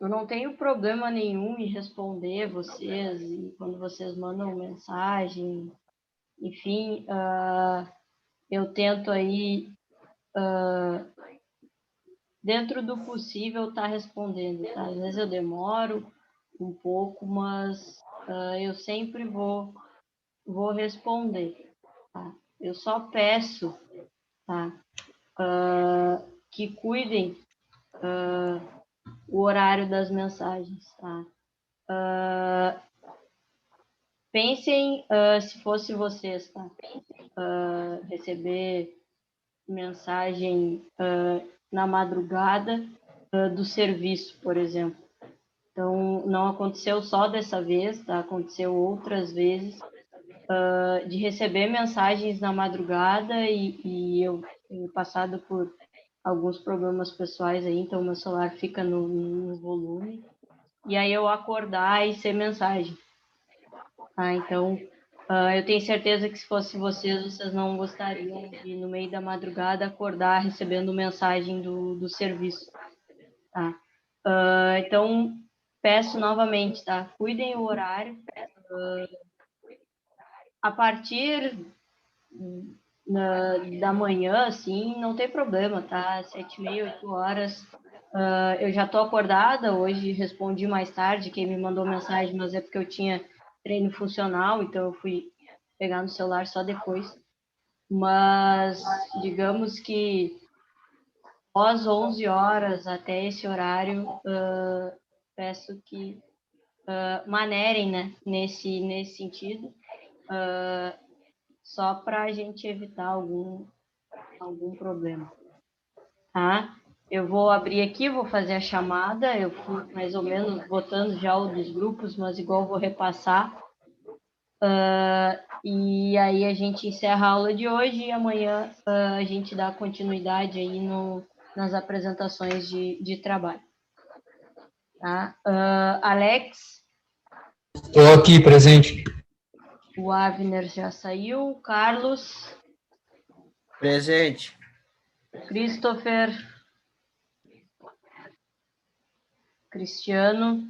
Eu não tenho problema nenhum em responder vocês e quando vocês mandam mensagem, enfim, eu tento aí, dentro do possível, estar respondendo, tá? Às vezes eu demoro um pouco, mas eu sempre vou responder, tá? Eu só peço, tá, que cuidem o horário das mensagens, tá? Pensem, se fosse vocês, tá? Receber mensagem na madrugada do serviço, por exemplo. Então, não aconteceu só dessa vez, tá? Aconteceu outras vezes de receber mensagens na madrugada e eu tenho passado por alguns problemas pessoais aí, então meu celular fica no volume. E aí eu acordar e ser mensagem. Tá? Então, Eu tenho certeza que se fosse vocês não gostariam de, no meio da madrugada, acordar recebendo mensagem do serviço, tá? Então, peço novamente, tá? Cuidem o horário. A partir da manhã, assim, não tem problema, tá? 7h30, 8h. Eu já tô acordada, hoje respondi mais tarde, quem me mandou mensagem, mas é porque eu tinha treino funcional, então eu fui pegar no celular só depois. Mas, digamos que após 11h até esse horário, peço que manerem, né, nesse sentido, só para a gente evitar algum problema, tá? Eu vou abrir aqui, vou fazer a chamada, eu fui mais ou menos botando já o dos grupos, mas igual vou repassar. E aí a gente encerra a aula de hoje e amanhã a gente dá continuidade aí nas apresentações de trabalho. Tá? Alex? Estou aqui, presente. O Avner já saiu. Carlos? Presente. Christopher? Cristiano?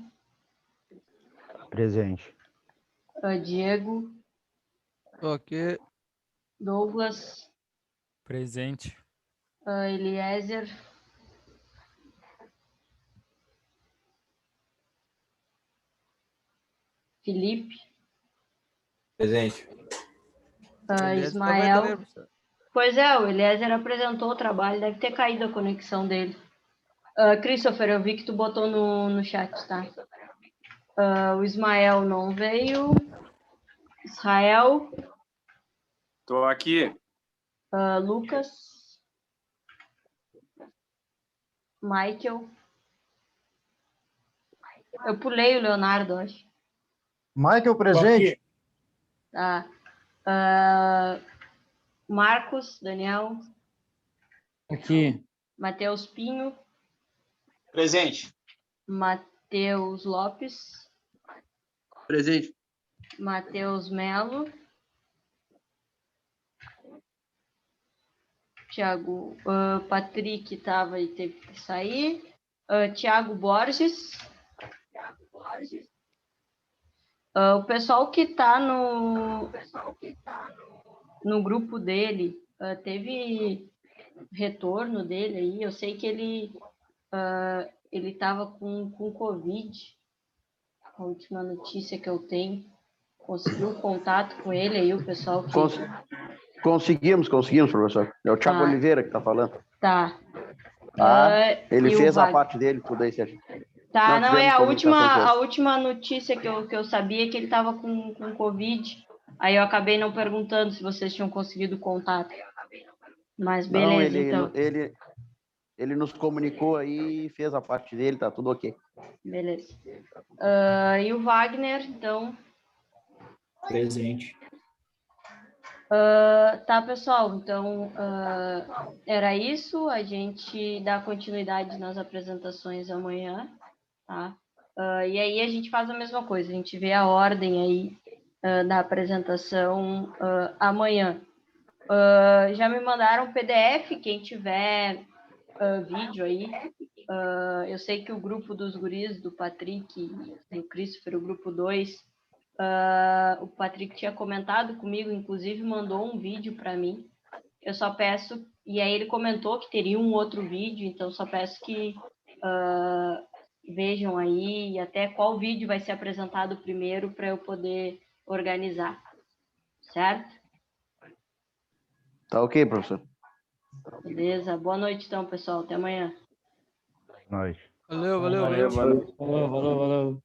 Presente. Diego? Estou aqui. Douglas? Presente. Eliezer? Felipe? Presente. Ismael? Pois é, o Eliezer apresentou o trabalho, deve ter caído a conexão dele. Christopher, eu vi que tu botou no chat, tá? O Ismael não veio. Israel? Tô aqui. Lucas? Michael? Eu pulei o Leonardo, acho. Michael, presente. Tá. Marcos, Daniel? Aqui. Matheus Pinho? Presente. Matheus Lopes? Presente. Matheus Melo? Tiago, Patrick estava e teve que sair. Tiago Borges? O pessoal que está no grupo dele, teve retorno dele aí. Eu sei que ele estava com Covid, a última notícia que eu tenho. Conseguiu contato com ele aí, o pessoal que... Conseguimos, professor. É o Thiago Oliveira que está falando. Tá. Ele fez a parte dele, tudo aí, Sérgio. Tá, não, é a última notícia que eu sabia que ele estava com Covid. Aí eu acabei não perguntando se vocês tinham conseguido contato. Mas beleza, então. Ele nos comunicou aí, fez a parte dele, tá tudo ok. Beleza. E o Wagner, então? Presente. Tá, pessoal, então era isso. A gente dá continuidade nas apresentações amanhã, tá? E aí a gente faz a mesma coisa, a gente vê a ordem aí da apresentação amanhã. Já me mandaram PDF, quem tiver vídeo aí. Eu sei que o grupo dos guris, do Patrick e do Christopher, o grupo 2, o Patrick tinha comentado comigo, inclusive mandou um vídeo para mim. Eu só peço, e aí ele comentou que teria um outro vídeo, então só peço que vejam aí até qual vídeo vai ser apresentado primeiro para eu poder organizar, certo? Tá ok, professor. Beleza, boa noite então, pessoal, até amanhã. Boa noite. Valeu. Valeu. Valeu.